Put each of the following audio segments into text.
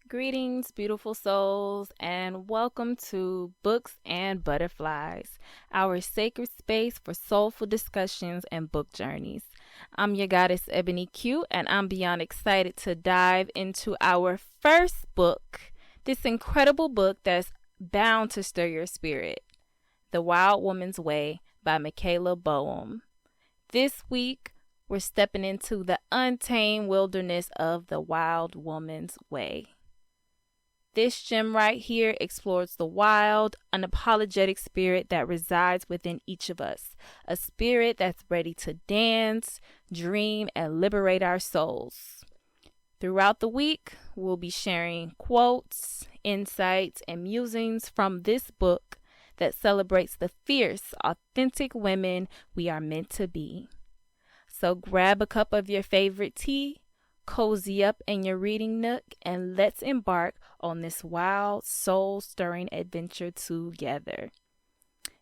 Greetings, beautiful souls, and welcome to Books and Butterflies, our sacred space for soulful discussions and book journeys. I'm your goddess Ebony Q, and I'm beyond excited to dive into our first book, this incredible book that's bound to stir your spirit, The Wild Woman's Way by Michaela Boehm. This week, we're stepping into the untamed wilderness of the wild woman's way. This gem right here explores the wild, unapologetic spirit that resides within each of us, a spirit that's ready to dance, dream, and liberate our souls. Throughout the week, we'll be sharing quotes, insights, and musings from this book that celebrates the fierce, authentic women we are meant to be. So grab a cup of your favorite tea, cozy up in your reading nook, and let's embark on this wild, soul-stirring adventure together.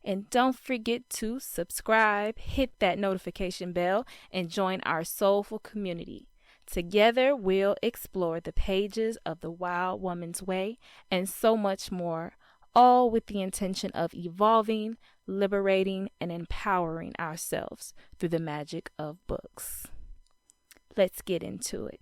And don't forget to subscribe, hit that notification bell, and join our soulful community. Together, we'll explore the pages of The Wild Woman's Way and so much more, all with the intention of evolving, liberating, and empowering ourselves through the magic of books. Let's get into it.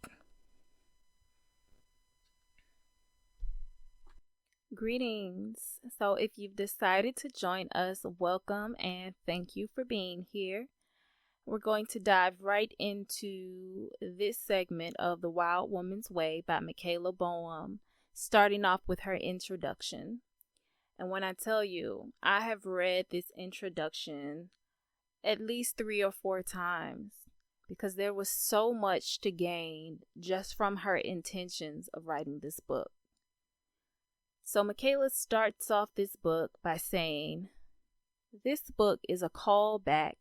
Greetings. So if you've decided to join us, welcome and thank you for being here. We're going to dive right into this segment of The Wild Woman's Way by Michaela Boehm, starting off with her introduction. And when I tell you, I have read this introduction at least 3 or 4 times, because there was so much to gain just from her intentions of writing this book. So Michaela starts off this book by saying, "This book is a call back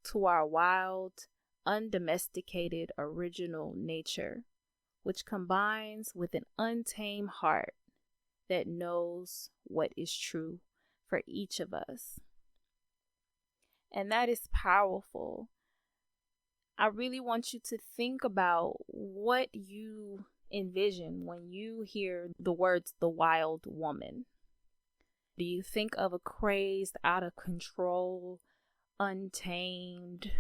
to our wild, undomesticated original nature, which combines with an untamed heart that knows what is true for each of us." And that is powerful. I really want you to think about what you envision when you hear the words "the wild woman." Do you think of a crazed, out of control, untamed,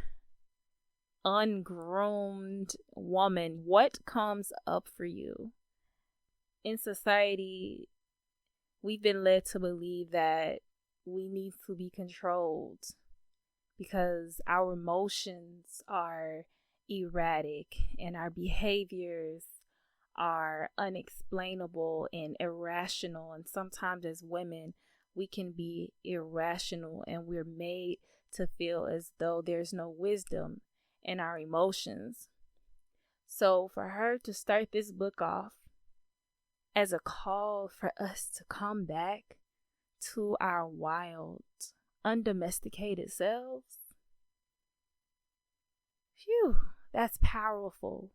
ungroomed woman? What comes up for you? In society, we've been led to believe that we need to be controlled because our emotions are erratic and our behaviors are unexplainable and irrational. And sometimes as women, we can be irrational, and we're made to feel as though there's no wisdom in our emotions. So for her to start this book off as a call for us to come back to our wild, undomesticated selves, that's powerful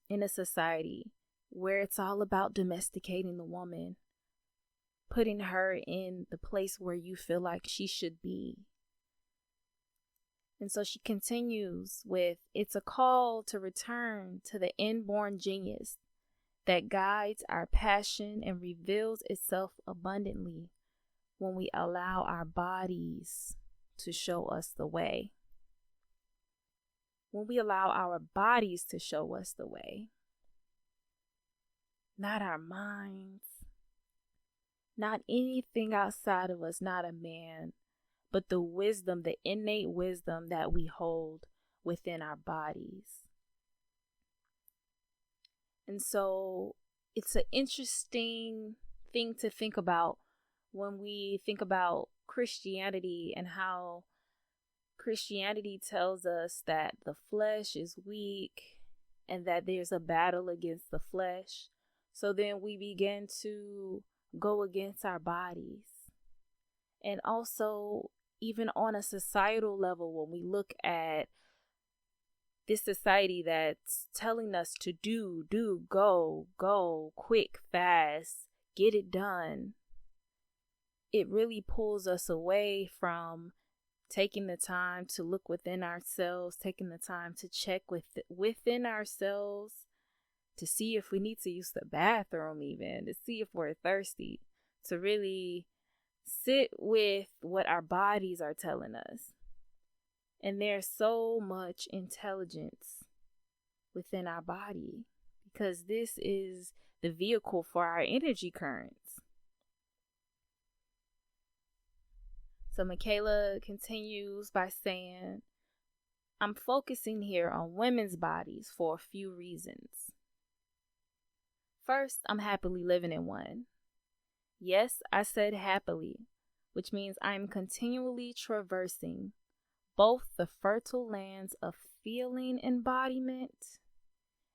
in a society where it's all about domesticating the woman, putting her in the place where you feel like she should be. And so she continues with, "It's a call to return to the inborn genius that guides our passion and reveals itself abundantly when we allow our bodies to show us the way." When we allow our bodies to show us the way, not our minds, not anything outside of us, not a man, but the wisdom, the innate wisdom that we hold within our bodies. And so it's an interesting thing to think about when we think about Christianity and how Christianity tells us that the flesh is weak and that there's a battle against the flesh. So then we begin to go against our bodies. And also, even on a societal level, when we look at this society that's telling us to do, go, quick, fast, get it done, it really pulls us away from taking the time to look within ourselves, taking the time to check within ourselves, to see if we need to use the bathroom, even to see if we're thirsty, to really sit with what our bodies are telling us. And there's so much intelligence within our body because this is the vehicle for our energy currents. So Michaela continues by saying, I'm focusing here on women's bodies for a few reasons. First, I'm happily living in one. Yes, I said happily, which means I'm continually traversing both the fertile lands of feeling embodiment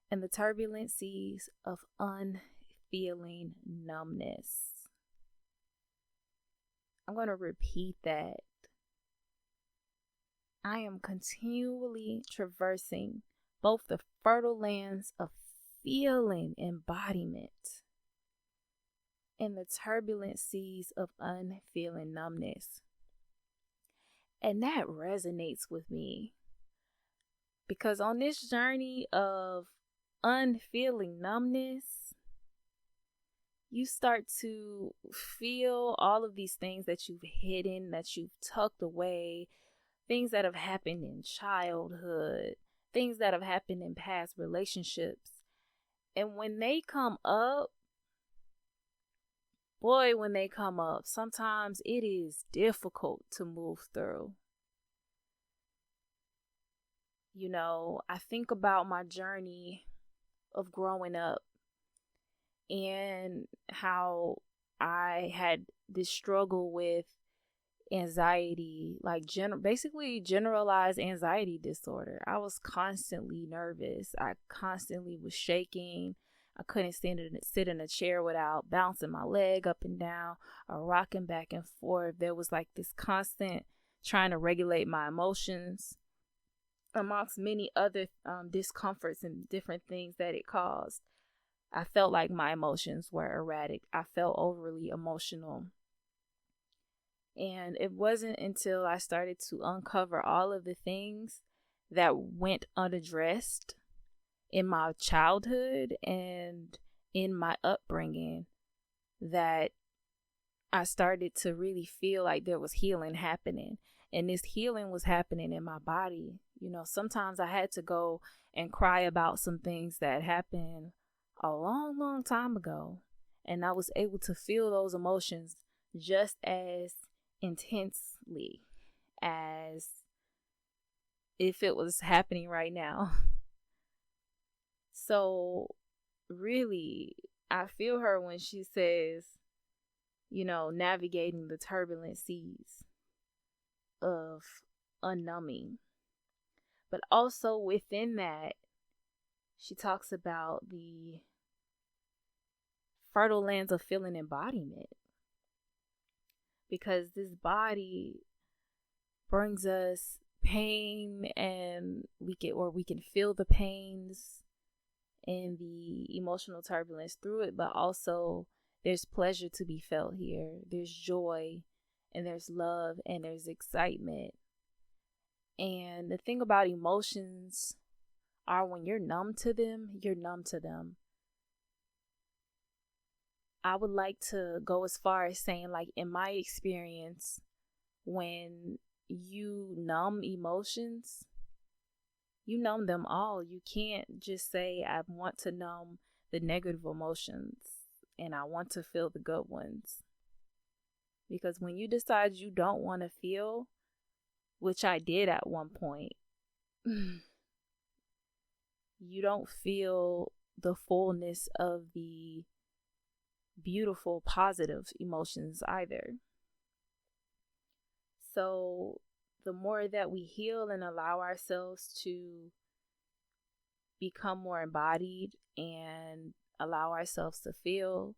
and the turbulent seas of unfeeling numbness. I'm going to repeat that. I am continually traversing both the fertile lands of feeling embodiment and the turbulent seas of unfeeling numbness. And that resonates with me because on this journey of unfeeling numbness, you start to feel all of these things that you've hidden, that you've tucked away, things that have happened in childhood, things that have happened in past relationships. And when they come up, sometimes it is difficult to move through. You know, I think about my journey of growing up and how I had this struggle with anxiety, like basically generalized anxiety disorder. I was constantly nervous. I constantly was shaking. I couldn't sit in a chair without bouncing my leg up and down or rocking back and forth. There was like this constant trying to regulate my emotions amongst many other discomforts and different things that it caused. I felt like my emotions were erratic. I felt overly emotional. And it wasn't until I started to uncover all of the things that went unaddressed in my childhood and in my upbringing that I started to really feel like there was healing happening. And this healing was happening in my body. You know, sometimes I had to go and cry about some things that happened a long, long time ago. And I was able to feel those emotions just as intensely as if it was happening right now. So really, I feel her when she says, you know, navigating the turbulent seas of unnumbing. But also within that, she talks about the fertile lands of feeling embodiment. Because this body brings us pain, and we can feel the pains and the emotional turbulence through it, but also there's pleasure to be felt here. There's joy and there's love and there's excitement. And the thing about emotions are when you're numb to them, you're numb to them. I would like to go as far as saying, like, in my experience, when you numb emotions, you numb them all. You can't just say, I want to numb the negative emotions and I want to feel the good ones. Because when you decide you don't want to feel, which I did at one point, you don't feel the fullness of the beautiful, positive emotions either. So the more that we heal and allow ourselves to become more embodied and allow ourselves to feel,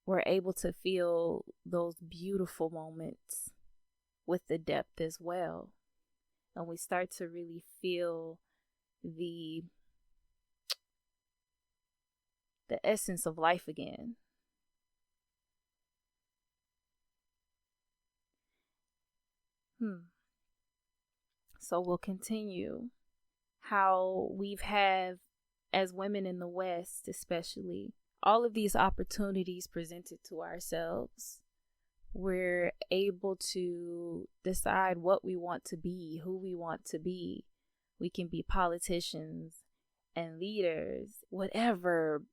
we're able to feel those beautiful moments with the depth as well. And we start to really feel the essence of life again. So we'll continue how we've had as women in the West, especially, all of these opportunities presented to ourselves, we're able to decide what we want to be, who we want to be. We can be politicians and leaders, whatever,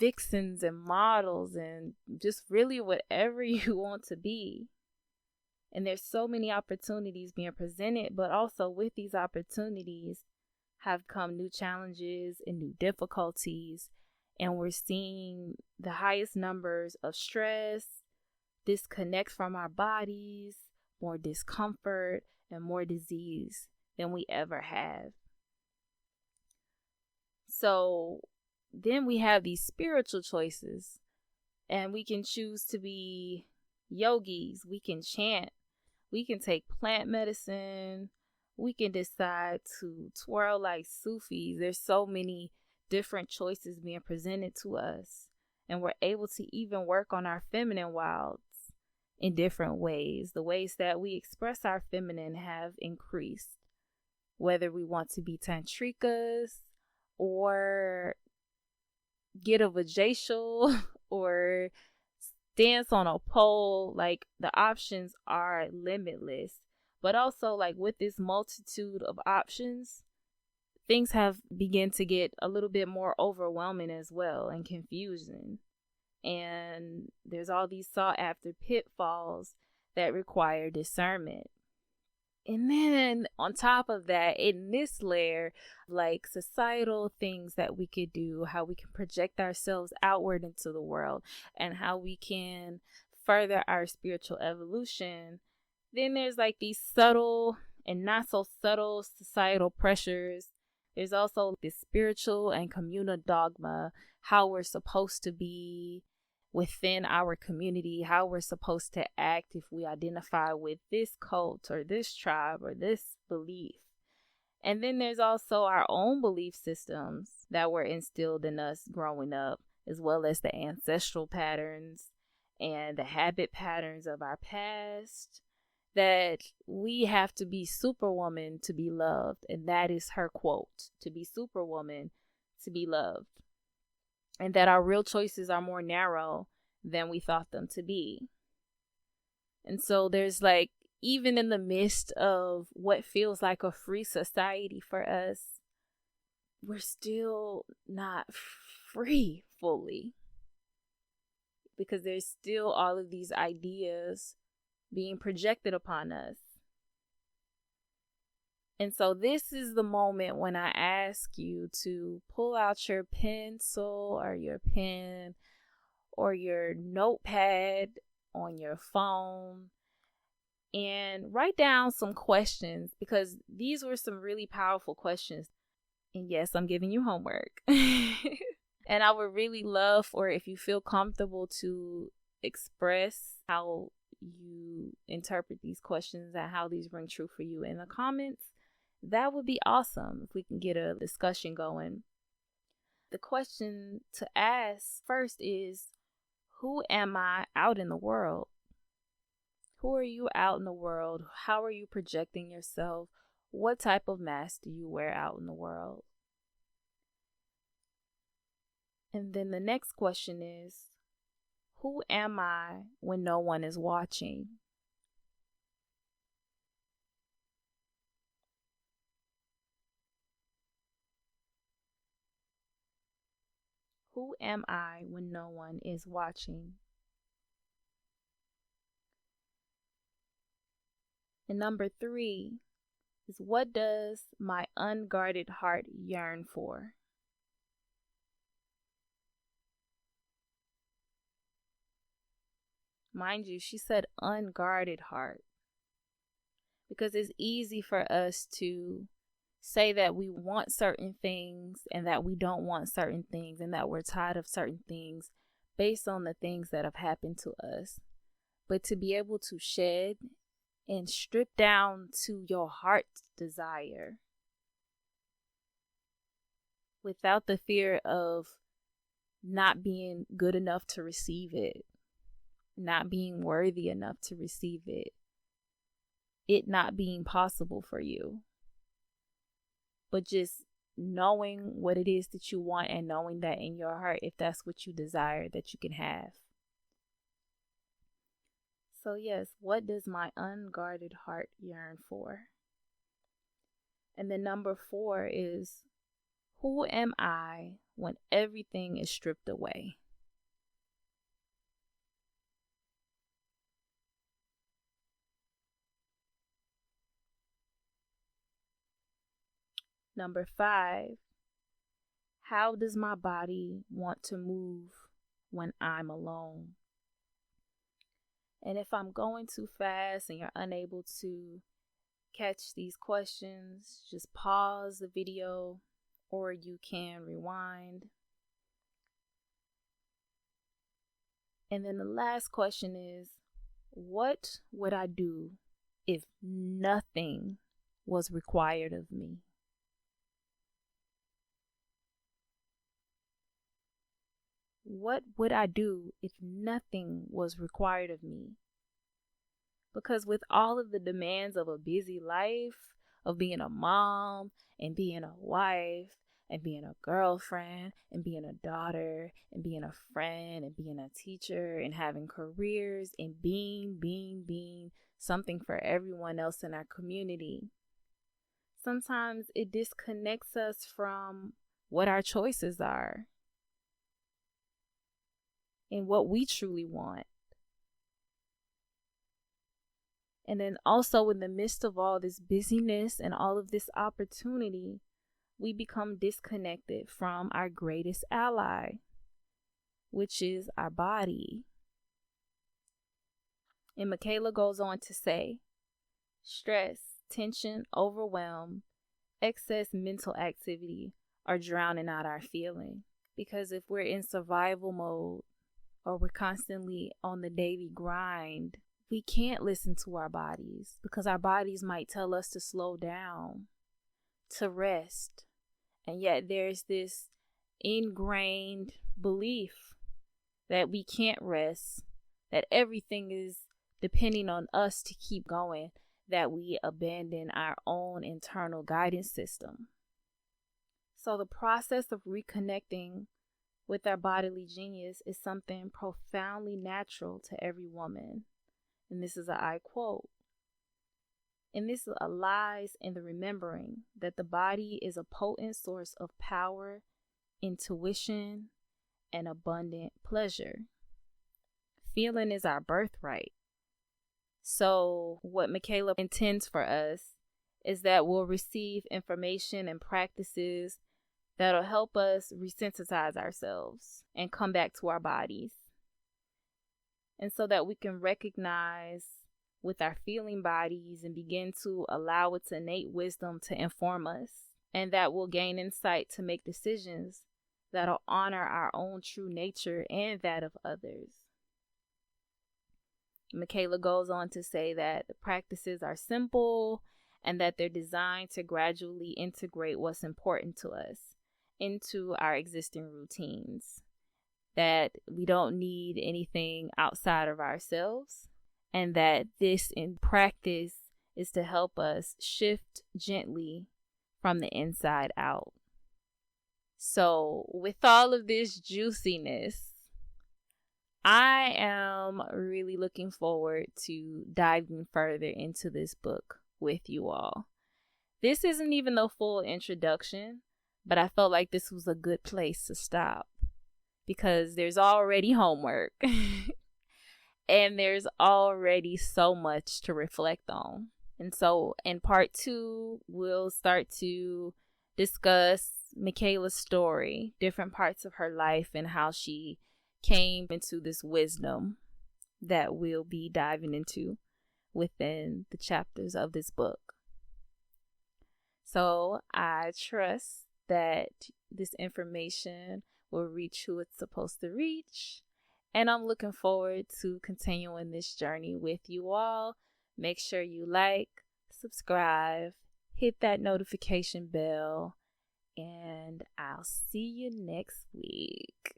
vixens and models, and just really whatever you want to be. And there's so many opportunities being presented, but also with these opportunities have come new challenges and new difficulties. And we're seeing the highest numbers of stress, disconnect from our bodies, more discomfort, and more disease than we ever have. So then we have these spiritual choices, and we can choose to be yogis, we can chant, we can take plant medicine, we can decide to twirl like Sufis. There's so many different choices being presented to us, and we're able to even work on our feminine wilds in different ways. The ways that we express our feminine have increased, whether we want to be tantrikas or get a vajacial or dance on a pole. Like, the options are limitless. But also, like, with this multitude of options, things have begun to get a little bit more overwhelming as well, and confusing. And there's all these sought after pitfalls that require discernment. And then on top of that, in this layer, like societal things that we could do, how we can project ourselves outward into the world, and how we can further our spiritual evolution. Then there's like these subtle and not so subtle societal pressures. There's also this spiritual and communal dogma, how we're supposed to be within our community, how we're supposed to act if we identify with this cult or this tribe or this belief. And then there's also our own belief systems that were instilled in us growing up, as well as the ancestral patterns and the habit patterns of our past, that we have to be superwoman to be loved. And that is her quote, to be superwoman to be loved. And that our real choices are more narrow than we thought them to be. And so there's like, even in the midst of what feels like a free society for us, we're still not free fully. Because there's still all of these ideas being projected upon us. And so this is the moment when I ask you to pull out your pencil or your pen or your notepad on your phone and write down some questions, because these were some really powerful questions. And yes, I'm giving you homework. And I would really love for, if you feel comfortable, to express how you interpret these questions and how these ring true for you in the comments. That would be awesome if we can get a discussion going. The question to ask first is, who am I out in the world? Who are you out in the world? How are you projecting yourself? What type of mask do you wear out in the world? And then the next question is, who am I when no one is watching? Who am I when no one is watching? And number 3 is, what does my unguarded heart yearn for? Mind you, she said unguarded heart, because it's easy for us to say that we want certain things and that we don't want certain things, and that we're tired of certain things based on the things that have happened to us. But to be able to shed and strip down to your heart's desire without the fear of not being good enough to receive it, not being worthy enough to receive it, it not being possible for you, but just knowing what it is that you want and knowing that in your heart, if that's what you desire, that you can have. So yes, what does my unguarded heart yearn for? And then number 4 is, who am I when everything is stripped away? Number 5, how does my body want to move when I'm alone? And if I'm going too fast and you're unable to catch these questions, just pause the video or you can rewind. And then the last question is, what would I do if nothing was required of me? What would I do if nothing was required of me? Because with all of the demands of a busy life, of being a mom and being a wife and being a girlfriend and being a daughter and being a friend and being a teacher and having careers and being something for everyone else in our community, sometimes it disconnects us from what our choices are and what we truly want. And then also in the midst of all this busyness and all of this opportunity, we become disconnected from our greatest ally, which is our body. And Michaela goes on to say, stress, tension, overwhelm, excess mental activity are drowning out our feeling. Because if we're in survival mode or we're constantly on the daily grind, we can't listen to our bodies because our bodies might tell us to slow down, to rest. And yet there's this ingrained belief that we can't rest, that everything is depending on us to keep going, that we abandon our own internal guidance system. So the process of reconnecting with our bodily genius is something profoundly natural to every woman. And this is I quote, and this lies in the remembering that the body is a potent source of power, intuition, and abundant pleasure. Feeling is our birthright. So what Michaela intends for us is that we'll receive information and practices that'll help us resensitize ourselves and come back to our bodies. And so that we can recognize with our feeling bodies and begin to allow its innate wisdom to inform us. And that we'll gain insight to make decisions that'll honor our own true nature and that of others. Michaela goes on to say that the practices are simple and that they're designed to gradually integrate what's important to us into our existing routines. That we don't need anything outside of ourselves, and that this in practice is to help us shift gently from the inside out. So with all of this juiciness, I am really looking forward to diving further into this book with you all. This isn't even the full introduction, but I felt like this was a good place to stop. Because there's already homework and there's already so much to reflect on. And so in part 2, we'll start to discuss Michaela's story, different parts of her life and how she came into this wisdom that we'll be diving into within the chapters of this book. So I trust that this information will reach who it's supposed to reach. And I'm looking forward to continuing this journey with you all. Make sure you like, subscribe, hit that notification bell, and I'll see you next week.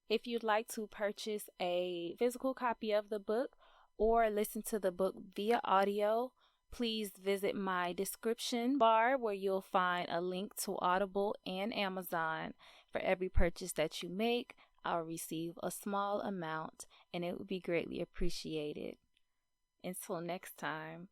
If you'd like to purchase a physical copy of the book or listen to the book via audio, Please visit my description bar where you'll find a link to Audible and Amazon. For every purchase that you make, I'll receive a small amount, and it would be greatly appreciated. Until next time.